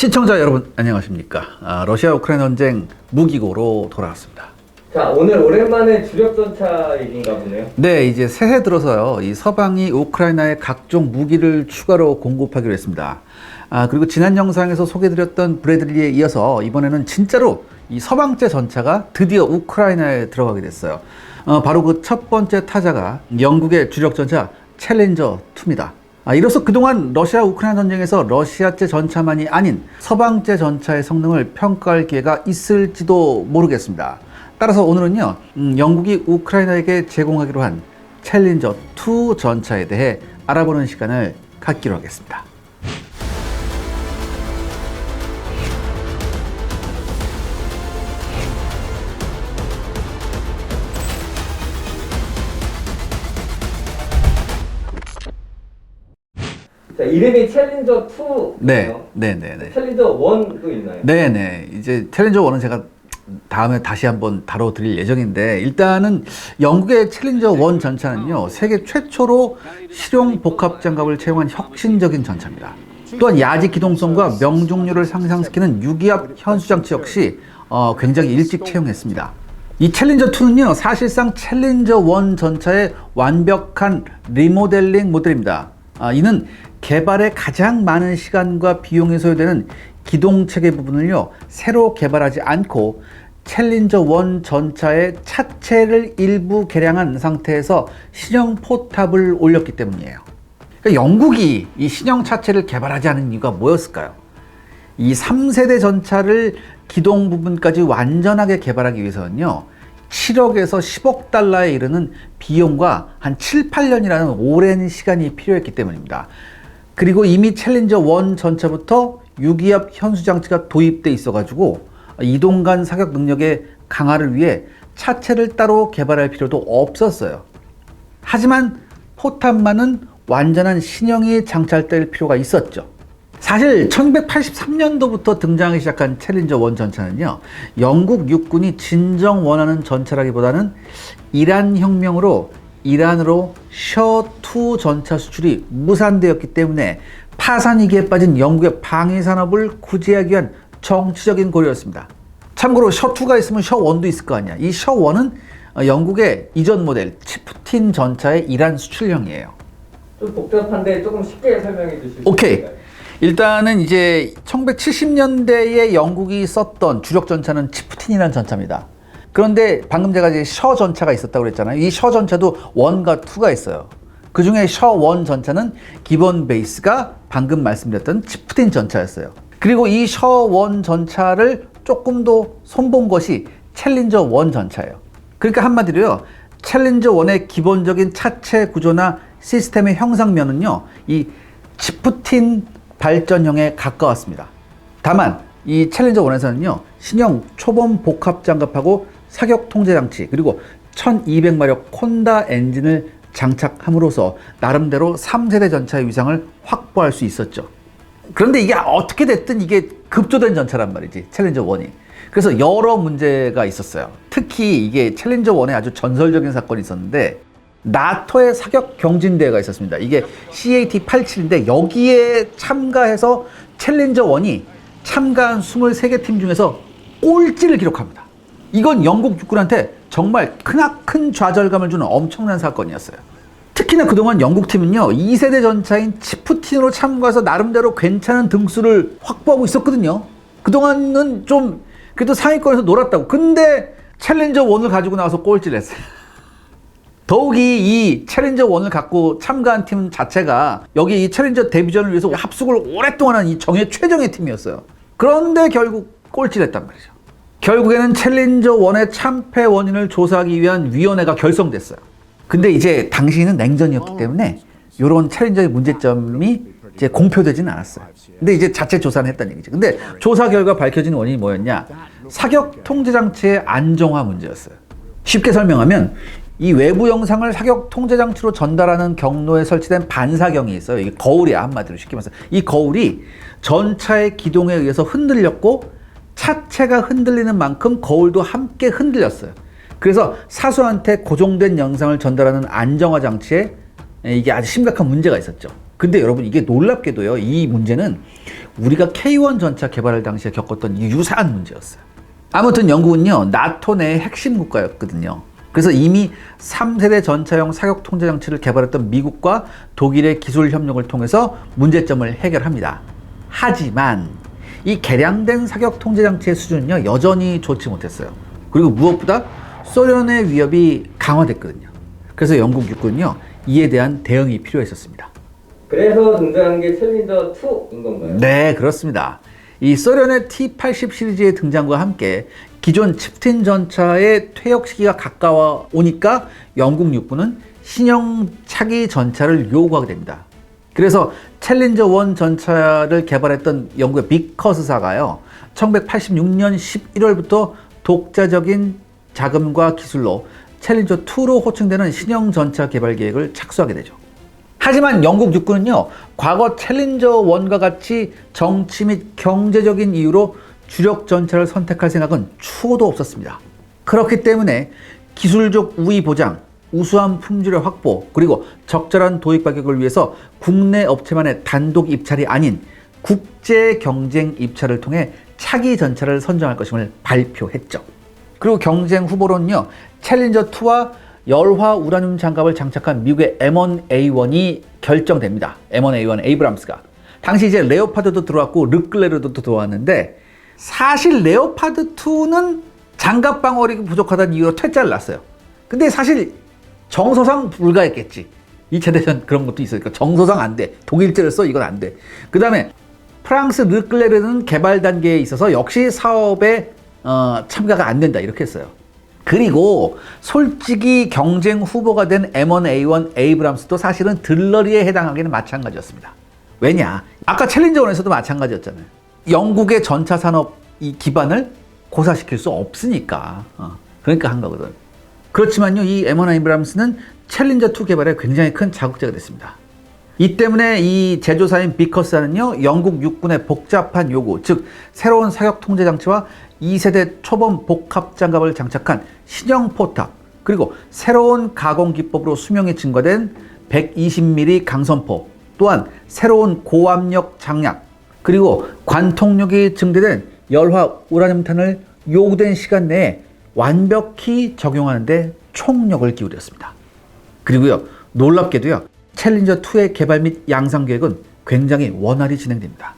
시청자 여러분 안녕하십니까. 러시아 우크라이나 전쟁 무기고로 돌아왔습니다. 자, 오늘 오랜만에 주력 전차 얘기인가 보네요. 네, 이제 새해 들어서요, 이 서방이 우크라이나에 각종 무기를 추가로 공급하기로 했습니다. 그리고 지난 영상에서 소개드렸던 브래들리에 이어서 이번에는 진짜로 이 서방제 전차가 드디어 우크라이나에 들어가게 됐어요. 바로 그 첫 번째 타자가 영국의 주력 전차 챌린저 2입니다. 이로써 그동안 러시아 우크라이나 전쟁에서 러시아제 전차만이 아닌 서방제 전차의 성능을 평가할 기회가 있을지도 모르겠습니다. 따라서 오늘은요, 영국이 우크라이나에게 제공하기로 한 챌린저 2 전차에 대해 알아보는 시간을 갖기로 하겠습니다. 자, 이름이 챌린저 2. 네. 챌린저 1도 있나요? 네네. 이제 챌린저 1은 제가 다음에 다시 한번 다뤄드릴 예정인데, 일단은 영국의 챌린저 1 전차는요, 세계 최초로 실용 복합 장갑을 채용한 혁신적인 전차입니다. 또한 야지 기동성과 명중률을 상승시키는 유기압 현수 장치 역시 굉장히 일찍 채용했습니다. 이 챌린저 2는요, 사실상 챌린저 1 전차의 완벽한 리모델링 모델입니다. 이는 개발에 가장 많은 시간과 비용이 소요되는 기동체계 부분을요, 새로 개발하지 않고 챌린저 1 전차의 차체를 일부 개량한 상태에서 신형 포탑을 올렸기 때문이에요. 그러니까 영국이 이 신형 차체를 개발하지 않은 이유가 뭐였을까요? 이 3세대 전차를 기동 부분까지 완전하게 개발하기 위해서는요, 7억에서 10억 달러에 이르는 비용과 한 7, 8년이라는 오랜 시간이 필요했기 때문입니다. 그리고 이미 챌린저 1 전차부터 유기압 현수 장치가 도입돼 있어가지고 이동 간 사격 능력의 강화를 위해 차체를 따로 개발할 필요도 없었어요. 하지만 포탑만은 완전한 신형이 장착될 필요가 있었죠. 사실 1983년도부터 등장하기 시작한 챌린저 1 전차는요, 영국 육군이 진정 원하는 전차라기보다는 이란 혁명으로 이란으로 셔2 전차 수출이 무산되었기 때문에 파산 위기에 빠진 영국의 방위 산업을 구제하기 위한 정치적인 고려였습니다. 참고로 셔2가 있으면 셔1도 있을 거 아니야. 이 셔1은 영국의 이전 모델 치프틴 전차의 이란 수출형이에요. 좀 복잡한데 조금 쉽게 설명해 주실 수 오케이. 있을까요? 일단은 이제 1970년대에 영국이 썼던 주력 전차는 치프틴이라는 전차입니다. 그런데 방금 제가 이제 셔 전차가 있었다고 그랬잖아요. 이 셔 전차도 1과 2가 있어요. 그 중에 셔 1 전차는 기본 베이스가 방금 말씀드렸던 치프틴 전차였어요. 그리고 이 셔 1 전차를 조금 더 손본 것이 챌린저 1 전차예요. 그러니까 한마디로요, 챌린저 1의 기본적인 차체 구조나 시스템의 형상면은요, 이 치프틴 발전형에 가까웠습니다. 다만 이 챌린저 1에서는요, 신형 초범 복합 장갑하고 사격 통제 장치, 그리고 1200마력 콘다 엔진을 장착함으로써 나름대로 3세대 전차의 위상을 확보할 수 있었죠. 그런데 이게 어떻게 됐든 이게 급조된 전차란 말이지, 챌린저 1이. 그래서 여러 문제가 있었어요. 특히 이게 챌린저 1에 아주 전설적인 사건이 있었는데, 나토의 사격 경진대회가 있었습니다. 이게 CAT-87인데 여기에 참가해서 챌린저 1이 참가한 23개 팀 중에서 꼴찌를 기록합니다. 이건 영국 육군한테 정말 크나큰 좌절감을 주는 엄청난 사건이었어요. 특히나 그동안 영국팀은요, 2세대 전차인 치프틴으로 참가해서 나름대로 괜찮은 등수를 확보하고 있었거든요. 그동안은 좀 그래도 상위권에서 놀았다고. 근데 챌린저 1을 가지고 나와서 꼴찌를 했어요. 더욱이 이 챌린저 1을 갖고 참가한 팀 자체가 여기 이 챌린저 데뷔전을 위해서 합숙을 오랫동안 한 이 정예 최정예 팀이었어요. 그런데 결국 꼴찌를 했단 말이죠. 결국에는 챌린저 1의 참패 원인을 조사하기 위한 위원회가 결성됐어요. 근데 이제 당시에는 냉전이었기 때문에 이런 챌린저의 문제점이 이제 공표되지는 않았어요. 근데 이제 자체 조사는 했다는 얘기죠. 근데 조사 결과 밝혀진 원인이 뭐였냐? 사격 통제 장치의 안정화 문제였어요. 쉽게 설명하면 이 외부 영상을 사격 통제 장치로 전달하는 경로에 설치된 반사경이 있어요. 이게 거울이야, 한마디로 쉽게 말해서. 이 거울이 전차의 기동에 의해서 흔들렸고 차체가 흔들리는 만큼 거울도 함께 흔들렸어요. 그래서 사수한테 고정된 영상을 전달하는 안정화 장치에 이게 아주 심각한 문제가 있었죠. 근데 여러분 이게 놀랍게도요. 이 문제는 우리가 K1 전차 개발 당시에 겪었던 이 유사한 문제였어요. 아무튼 영국은요. 나토 내 핵심 국가였거든요. 그래서 이미 3세대 전차용 사격 통제 장치를 개발했던 미국과 독일의 기술 협력을 통해서 문제점을 해결합니다. 하지만 이 개량된 사격 통제 장치의 수준은요. 여전히 좋지 못했어요. 그리고 무엇보다 소련의 위협이 강화됐거든요. 그래서 영국 육군은요. 이에 대한 대응이 필요했었습니다. 그래서 등장한 게 챌린저 2인 건가요? 네, 그렇습니다. 이 소련의 T-80 시리즈의 등장과 함께 기존 치프틴 전차의 퇴역 시기가 가까워 오니까 영국 육군은 신형 차기 전차를 요구하게 됩니다. 그래서 챌린저 1 전차를 개발했던 영국의 비커스사가요. 1986년 11월부터 독자적인 자금과 기술로 챌린저 2로 호칭되는 신형 전차 개발 계획을 착수하게 되죠. 하지만 영국 육군은요, 과거 챌린저 1과 같이 정치 및 경제적인 이유로 주력 전차를 선택할 생각은 추호도 없었습니다. 그렇기 때문에 기술적 우위 보장, 우수한 품질의 확보, 그리고 적절한 도입 가격을 위해서 국내 업체만의 단독 입찰이 아닌 국제 경쟁 입찰을 통해 차기 전차를 선정할 것임을 발표했죠. 그리고 경쟁 후보로는요, 챌린저 2와 열화 우라늄 장갑을 장착한 미국의 M1A1이 결정됩니다. M1A1 에이브람스가. 당시 이제 레오파드도 들어왔고 르클레르도 들어왔는데 사실 레오파드 2는 장갑 방어력이 부족하다는 이유로 퇴짜를 놨어요. 근데 사실 정서상 불가했겠지. 2차 대전 그런 것도 있으니까 정서상 안 돼. 독일제를 써 이건 안 돼. 그 다음에 프랑스 르클레르는 개발 단계에 있어서 역시 사업에 참가가 안 된다 이렇게 했어요. 그리고 솔직히 경쟁 후보가 된 M1A1 에이브람스도 사실은 들러리에 해당하기는 마찬가지였습니다. 왜냐? 아까 챌린저1에서도 마찬가지였잖아요. 영국의 전차 산업 이 기반을 고사시킬 수 없으니까. 그러니까 한 거거든. 그렇지만요, 이 M1 에이브람스는 챌린저2 개발에 굉장히 큰 자극제가 됐습니다. 이 때문에 이 제조사인 비커스사는요, 영국 육군의 복잡한 요구, 즉 새로운 사격 통제 장치와 2세대 초범 복합 장갑을 장착한 신형 포탑, 그리고 새로운 가공 기법으로 수명이 증가된 120mm 강선포, 또한 새로운 고압력 장약, 그리고 관통력이 증대된 열화 우라늄탄을 요구된 시간 내에 완벽히 적용하는 데 총력을 기울였습니다. 그리고요, 놀랍게도요, 챌린저2의 개발 및 양산 계획은 굉장히 원활히 진행됩니다.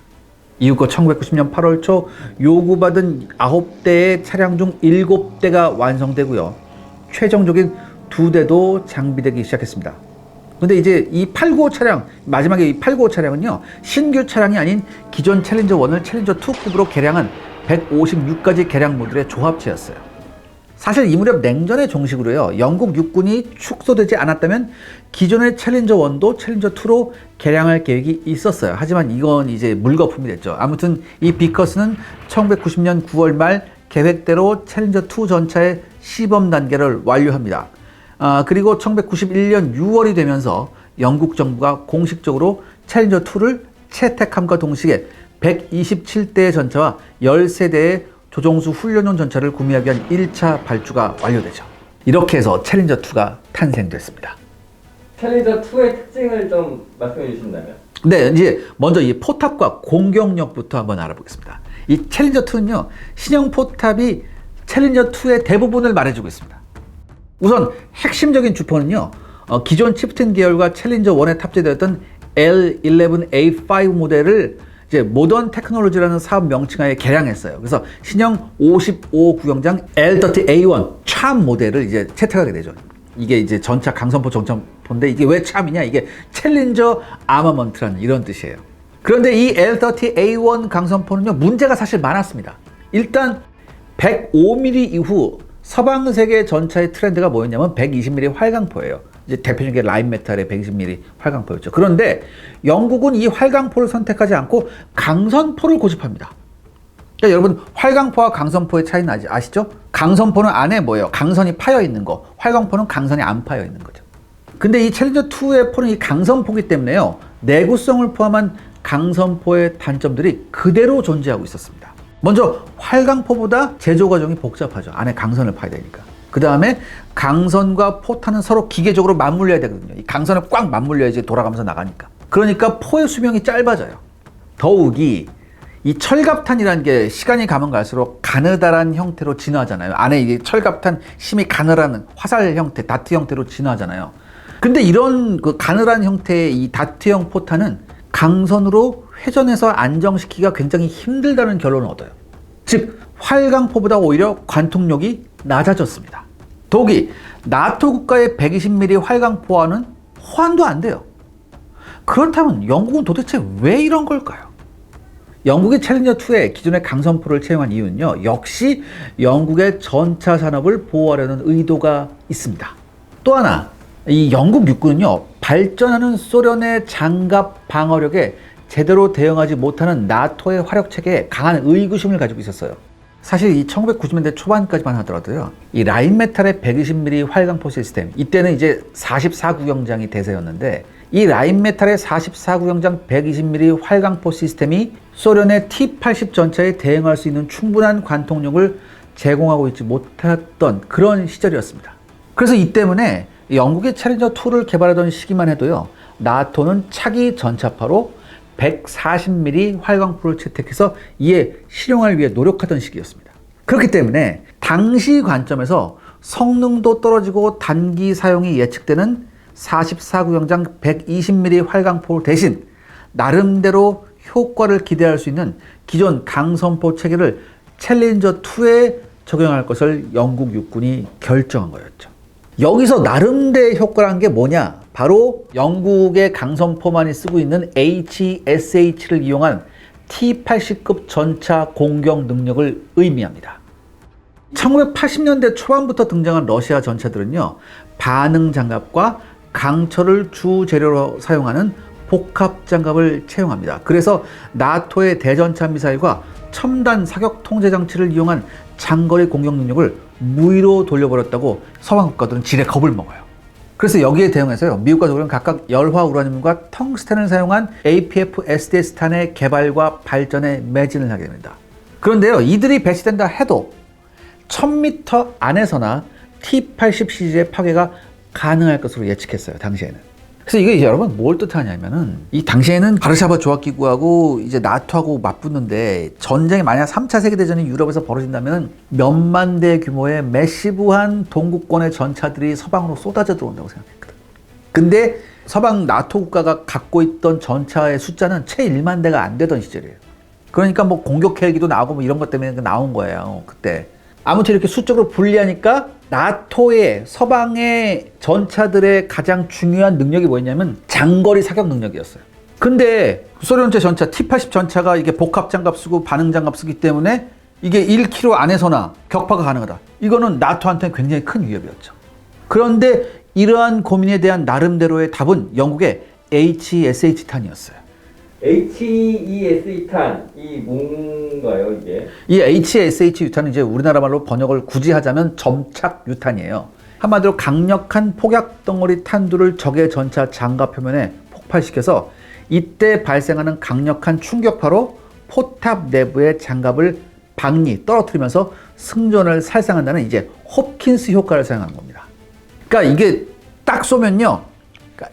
이후껏 1990년 8월 초 요구받은 9대의 차량 중 7대가 완성되고요. 최종적인 2대도 장비되기 시작했습니다. 근데 이제 이 895 차량, 마지막에 이 895 차량은요, 신규 차량이 아닌 기존 챌린저 1을 챌린저 2급으로 개량한 156가지 개량 모듈의 조합체였어요. 사실 이 무렵 냉전의 종식으로요, 영국 육군이 축소되지 않았다면 기존의 챌린저 1도 챌린저 2로 개량할 계획이 있었어요. 하지만 이건 이제 물거품이 됐죠. 아무튼 이 비커스는 1990년 9월 말 계획대로 챌린저 2 전차의 시범 단계를 완료합니다. 그리고 1991년 6월이 되면서 영국 정부가 공식적으로 챌린저 2를 채택함과 동시에 127대의 전차와 13대의 조종수 훈련용 전차를 구매하기 위한 1차 발주가 완료되죠. 이렇게 해서 챌린저2가 탄생됐습니다. 챌린저2의 특징을 좀 말씀해 주신다면? 네, 이제 먼저 이 포탑과 공격력부터 한번 알아보겠습니다. 이 챌린저2는요, 신형 포탑이 챌린저2의 대부분을 말해주고 있습니다. 우선 핵심적인 주포는요, 기존 치프틴 계열과 챌린저1에 탑재되었던 L11A5 모델을 이제 모던 테크놀로지라는 사업 명칭하에 개량했어요. 그래서 신형 55 구형장 L30A1 참 모델을 이제 채택하게 되죠. 이게 이제 전차 강선포 정전포인데 이게 왜 참이냐? 이게 챌린저 아머먼트라는 이런 뜻이에요. 그런데 이 L30A1 강선포는요, 문제가 사실 많았습니다. 일단 105mm 이후 서방 세계 전차의 트렌드가 뭐였냐면 120mm 활강포예요. 이제 대표적인 게 라인 메탈의 120mm 활강포였죠. 그런데 영국은 이 활강포를 선택하지 않고 강선포를 고집합니다. 그러니까 여러분, 활강포와 강선포의 차이는 아시죠? 강선포는 안에 뭐예요? 강선이 파여 있는 거. 활강포는 강선이 안 파여 있는 거죠. 근데 이 챌린저2의 포는 이 강선포기 때문에요, 내구성을 포함한 강선포의 단점들이 그대로 존재하고 있었습니다. 먼저 활강포보다 제조 과정이 복잡하죠. 안에 강선을 파야 되니까. 그 다음에 강선과 포탄은 서로 기계적으로 맞물려야 되거든요. 이 강선을 꽉 맞물려야지 돌아가면서 나가니까. 그러니까 포의 수명이 짧아져요. 더욱이 이 철갑탄이라는 게 시간이 가면 갈수록 가느다란 형태로 진화하잖아요. 안에 이게 철갑탄 심이 가느다란 화살 형태, 다트 형태로 진화하잖아요. 근데 이런 그 가느다란 형태의 이 다트형 포탄은 강선으로 회전해서 안정시키기가 굉장히 힘들다는 결론을 얻어요. 즉 활강포보다 오히려 관통력이 낮아졌습니다. 더욱이 나토 국가의 120mm 활강포와는 호환도 안 돼요. 그렇다면 영국은 도대체 왜 이런 걸까요? 영국이 챌린저2에 기존의 강선포를 채용한 이유는요, 역시 영국의 전차 산업을 보호하려는 의도가 있습니다. 또 하나, 이 영국 육군은요, 발전하는 소련의 장갑 방어력에 제대로 대응하지 못하는 나토의 화력 체계에 강한 의구심을 가지고 있었어요. 사실 이 1990년대 초반까지만 하더라도요, 이 라인메탈의 120mm 활강포 시스템, 이때는 이제 44구경장이 대세였는데, 이 라인메탈의 44구경장 120mm 활강포 시스템이 소련의 T-80 전차에 대응할 수 있는 충분한 관통력을 제공하고 있지 못했던 그런 시절이었습니다. 그래서 이 때문에 영국의 챌린저2를 개발하던 시기만 해도요, 나토는 차기 전차파로 140mm 활강포를 채택해서 이에 실용을 위해 노력하던 시기였습니다. 그렇기 때문에 당시 관점에서 성능도 떨어지고 단기 사용이 예측되는 44구경장 120mm 활강포 대신 나름대로 효과를 기대할 수 있는 기존 강선포 체계를 챌린저2에 적용할 것을 영국 육군이 결정한 거였죠. 여기서 나름대의 효과란 게 뭐냐? 바로 영국의 강선포만이 쓰고 있는 HSH를 이용한 T-80급 전차 공격 능력을 의미합니다. 1980년대 초반부터 등장한 러시아 전차들은요, 반응 장갑과 강철을 주 재료로 사용하는 복합 장갑을 채용합니다. 그래서 나토의 대전차 미사일과 첨단 사격 통제 장치를 이용한 장거리 공격 능력을 무위로 돌려버렸다고 서방 국가들은 지레 겁을 먹어요. 그래서 여기에 대응해서요, 미국과 독일은 각각 열화 우라늄과 텅스텐을 사용한 APF-SDS탄의 개발과 발전에 매진을 하게 됩니다. 그런데요, 이들이 배치된다 해도 1000m 안에서나 T-80 시리즈의 파괴가 가능할 것으로 예측했어요, 당시에는. 그래서 이게 여러분 뭘 뜻하냐면은, 이 당시에는 바르샤바 조약기구하고 이제 나토하고 맞붙는데, 전쟁이 만약 3차 세계대전이 유럽에서 벌어진다면 몇만 대 규모의 매시브한 동구권의 전차들이 서방으로 쏟아져 들어온다고 생각했거든. 근데 서방 나토 국가가 갖고 있던 전차의 숫자는 채 1만 대가 안 되던 시절이에요. 그러니까 뭐 공격 헬기도 나오고 뭐 이런 것 때문에 나온 거예요, 그때. 아무튼 이렇게 수적으로 불리하니까 나토의 서방의 전차들의 가장 중요한 능력이 뭐였냐면 장거리 사격 능력이었어요. 근데 소련제 전차 T-80 전차가 이게 복합 장갑 쓰고 반응 장갑 쓰기 때문에 이게 1km 안에서나 격파가 가능하다. 이거는 나토한테는 굉장히 큰 위협이었죠. 그런데 이러한 고민에 대한 나름대로의 답은 영국의 HSH탄이었어요. HESE탄이 뭔가요, 이게? 이 HSH 유탄은 이제 우리나라 말로 번역을 굳이 하자면 점착 유탄이에요. 한마디로 강력한 폭약 덩어리 탄두를 적의 전차 장갑 표면에 폭발시켜서 이때 발생하는 강력한 충격파로 포탑 내부의 장갑을 떨어뜨리면서 승전을 살상한다는 이제 홉킨스 효과를 사용한 겁니다. 그러니까 이게 딱 쏘면요,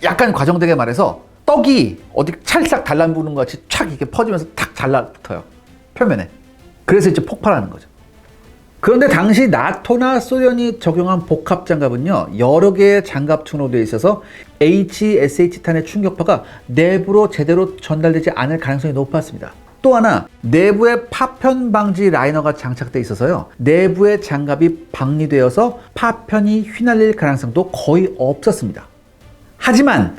약간 과정되게 말해서 떡이 어디 찰싹 달라붙는 것 같이 촥 이렇게 퍼지면서 탁 달라붙어요, 표면에. 그래서 이제 폭발하는 거죠. 그런데 당시 나토나 소련이 적용한 복합 장갑은요, 여러 개의 장갑층으로 되어 있어서 HSH탄의 충격파가 내부로 제대로 전달되지 않을 가능성이 높았습니다. 또 하나, 내부에 파편 방지 라이너가 장착되어 있어서요, 내부의 장갑이 방리되어서 파편이 휘날릴 가능성도 거의 없었습니다. 하지만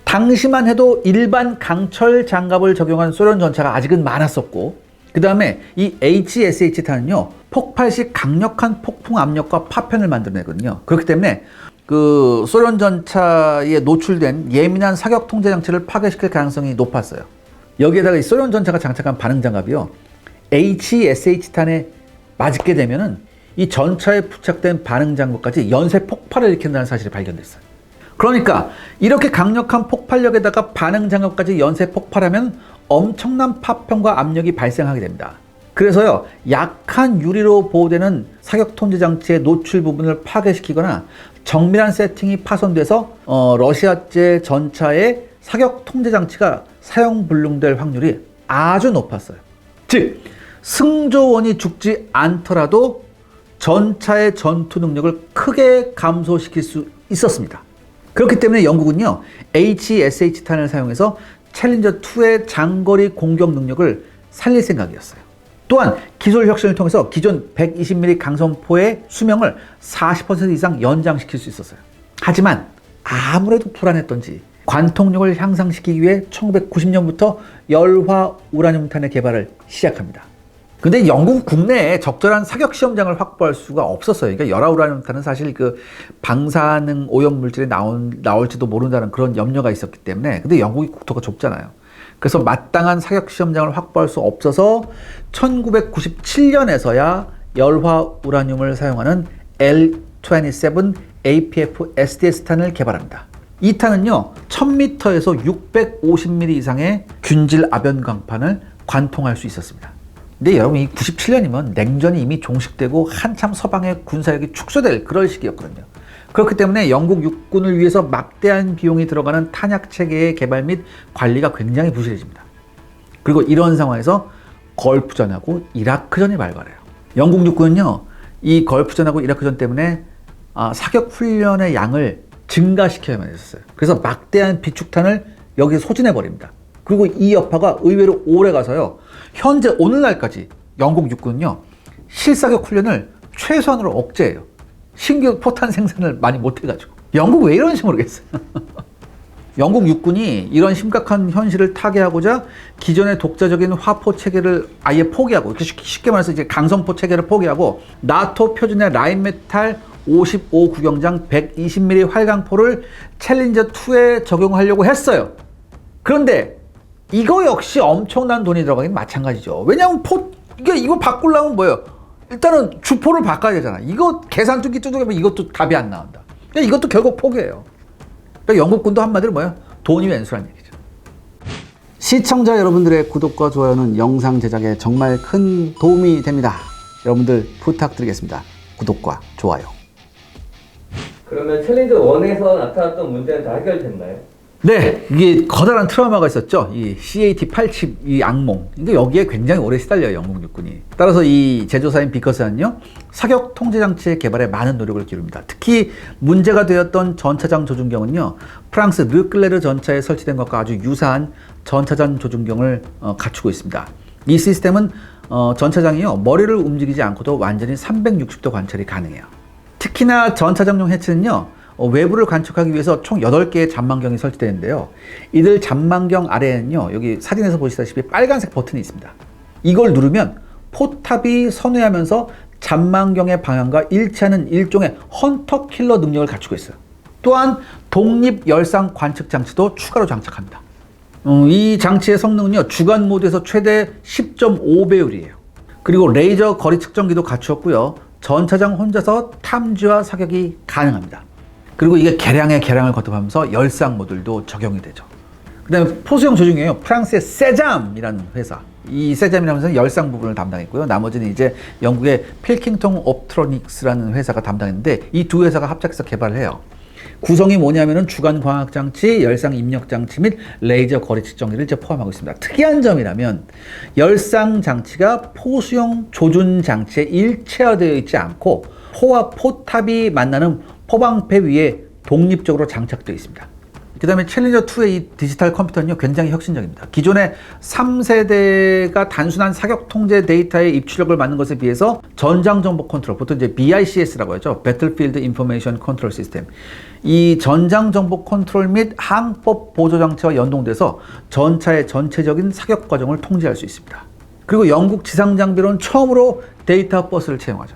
당시만 해도 일반 강철 장갑을 적용한 소련 전차가 아직은 많았었고, 그 다음에 이 HSH탄은요, 폭발 시 강력한 폭풍 압력과 파편을 만들어내거든요. 그렇기 때문에 그 소련 전차에 노출된 예민한 사격 통제 장치를 파괴시킬 가능성이 높았어요. 여기에다가 이 소련 전차가 장착한 반응 장갑이요, HSH탄에 맞게 되면은 이 전차에 부착된 반응 장갑까지 연쇄 폭발을 일으킨다는 사실이 발견됐어요. 그러니까 이렇게 강력한 폭발력에다가 반응 장갑까지 연쇄 폭발하면 엄청난 파편과 압력이 발생하게 됩니다. 그래서요, 약한 유리로 보호되는 사격 통제 장치의 노출 부분을 파괴시키거나 정밀한 세팅이 파손돼서 러시아제 전차의 사격 통제 장치가 사용 불능될 확률이 아주 높았어요. 즉 승조원이 죽지 않더라도 전차의 전투 능력을 크게 감소시킬 수 있었습니다. 그렇기 때문에 영국은요 HESH탄을 사용해서 챌린저2의 장거리 공격 능력을 살릴 생각이었어요. 또한 기술 혁신을 통해서 기존 120mm 강성포의 수명을 40% 이상 연장시킬 수 있었어요. 하지만 아무래도 불안했던지 관통력을 향상시키기 위해 1990년부터 열화 우라늄탄의 개발을 시작합니다. 근데 영국 국내에 적절한 사격 시험장을 확보할 수가 없었어요. 그러니까 열화 우라늄탄은 사실 그 방사능 오염 물질이 나올지도 모른다는 그런 염려가 있었기 때문에. 근데 영국이 국토가 좁잖아요. 그래서 마땅한 사격 시험장을 확보할 수 없어서 1997년에서야 열화 우라늄을 사용하는 L-27 APF SDS탄을 개발합니다. 이 탄은요 1000m에서 650mm 이상의 균질 아변 강판을 관통할 수 있었습니다. 근데 여러분 이 97년이면 냉전이 이미 종식되고 한참 서방의 군사력이 축소될 그럴 시기였거든요. 그렇기 때문에 영국 육군을 위해서 막대한 비용이 들어가는 탄약 체계의 개발 및 관리가 굉장히 부실해집니다. 그리고 이런 상황에서 걸프전하고 이라크전이 발발해요. 영국 육군은요 이 걸프전하고 이라크전 때문에 사격 훈련의 양을 증가시켜야만 했었어요. 그래서 막대한 비축탄을 여기서 소진해 버립니다. 그리고 이 여파가 의외로 오래 가서요 현재 오늘날까지 영국 육군은요 실사격 훈련을 최소한으로 억제해요. 신규 포탄 생산을 많이 못해가지고. 영국 왜 이런지 모르겠어요. 영국 육군이 이런 심각한 현실을 타개하고자 기존의 독자적인 화포 체계를 아예 포기하고, 쉽게 말해서 이제 강성포 체계를 포기하고 나토 표준의 라인메탈 55 구경장 120mm 활강포를 챌린저2에 적용하려고 했어요. 그런데 이거 역시 엄청난 돈이 들어가긴 마찬가지죠. 왜냐하면 이거 바꾸려면 뭐예요? 일단은 주포를 바꿔야 되잖아. 이거 계산투기 두들기면 이것도 답이 안 나온다. 그러니까 이것도 결국 포기해요. 그러니까 영국군도 한마디로 뭐예요? 돈이 왼수란 얘기죠. 시청자 여러분들의 구독과 좋아요는 영상 제작에 정말 큰 도움이 됩니다. 여러분들 부탁드리겠습니다. 구독과 좋아요. 그러면 챌린저 1에서 나타났던 문제는 다 해결됐나요? 네, 이게 커다란 트라우마가 있었죠. 이 CAT-87 이 악몽. 근데 여기에 굉장히 오래 시달려요, 영국 육군이. 따라서 이 제조사인 비커스는요, 사격 통제 장치의 개발에 많은 노력을 기울입니다. 특히 문제가 되었던 전차장 조준경은요, 프랑스 르클레르 전차에 설치된 것과 아주 유사한 전차장 조준경을 갖추고 있습니다. 이 시스템은 전차장이요, 머리를 움직이지 않고도 완전히 360도 관찰이 가능해요. 특히나 전차장용 해치는요, 외부를 관측하기 위해서 총 8개의 잠망경이 설치되는데요. 이들 잠망경 아래에는요, 여기 사진에서 보시다시피 빨간색 버튼이 있습니다. 이걸 누르면 포탑이 선회하면서 잠망경의 방향과 일치하는 일종의 헌터킬러 능력을 갖추고 있어요. 또한 독립 열상 관측 장치도 추가로 장착합니다. 이 장치의 성능은요, 주간 모드에서 최대 10.5배율이에요. 그리고 레이저 거리 측정기도 갖추었고요. 전차장 혼자서 탐지와 사격이 가능합니다. 그리고 이게 개량의 개량을 거듭하면서 열상 모듈도 적용이 되죠. 그 다음에 포수형 조준경이에요. 프랑스의 세잠이라는 회사. 이 세잠이라는 회사는 열상 부분을 담당했고요. 나머지는 이제 영국의 필킹통 옵트로닉스라는 회사가 담당했는데 이 두 회사가 합작해서 개발을 해요. 구성이 뭐냐면은 주간 광학 장치, 열상 입력 장치 및 레이저 거리 측정기를 이제 포함하고 있습니다. 특이한 점이라면 열상 장치가 포수형 조준 장치에 일체화되어 있지 않고 포와 포탑이 만나는 포방패 위에 독립적으로 장착되어 있습니다. 그 다음에 챌린저2의 이 디지털 컴퓨터는요, 굉장히 혁신적입니다. 기존의 3세대가 단순한 사격 통제 데이터의 입출력을 받는 것에 비해서 전장 정보 컨트롤, 보통 이제 BICS라고 하죠. Battlefield Information Control System. 이 전장 정보 컨트롤 및 항법 보조 장치와 연동돼서 전차의 전체적인 사격 과정을 통제할 수 있습니다. 그리고 영국 지상 장비로는 처음으로 데이터 버스를 채용하죠.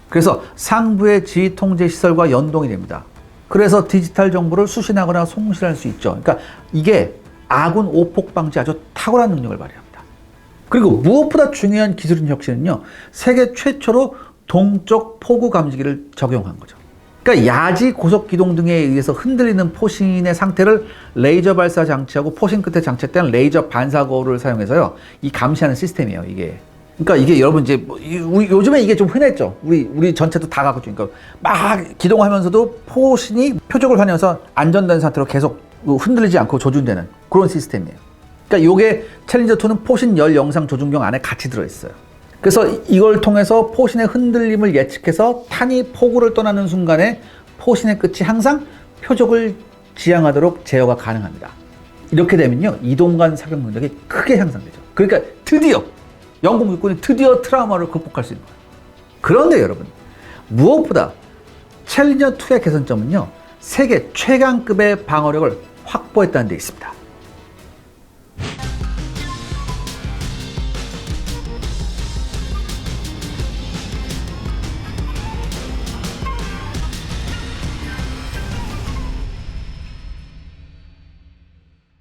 그래서 상부의 지휘 통제 시설과 연동이 됩니다. 그래서 디지털 정보를 수신하거나 송실할 수 있죠. 그러니까 이게 아군 오폭 방지 아주 탁월한 능력을 발휘합니다. 그리고 무엇보다 중요한 기술인 혁신은요, 세계 최초로 동적 포구 감지기를 적용한 거죠. 그러니까 야지 고속 기동 등에 의해서 흔들리는 포신의 상태를 레이저 발사 장치하고 포신 끝에 장착된 레이저 반사 거울을 사용해서요, 이 감시하는 시스템이에요, 이게. 그러니까 이게 여러분 이제 요즘에 이게 좀 흔했죠. 우리 전체도 다 갖고 있죠. 그러니까 막 기동하면서도 포신이 표적을 환영해서 안전된 상태로 계속 흔들리지 않고 조준되는 그런 시스템이에요. 그러니까 요게 챌린저2는 포신 열 영상 조준경 안에 같이 들어있어요. 그래서 이걸 통해서 포신의 흔들림을 예측해서 탄이 포구를 떠나는 순간에 포신의 끝이 항상 표적을 지향하도록 제어가 가능합니다. 이렇게 되면요, 이동간 사격 능력이 크게 향상되죠. 그러니까 드디어 영국 육군이 드디어 트라우마를 극복할 수 있는 거예요. 그런데 여러분, 무엇보다 챌린저2의 개선점은요, 세계 최강급의 방어력을 확보했다는 데 있습니다.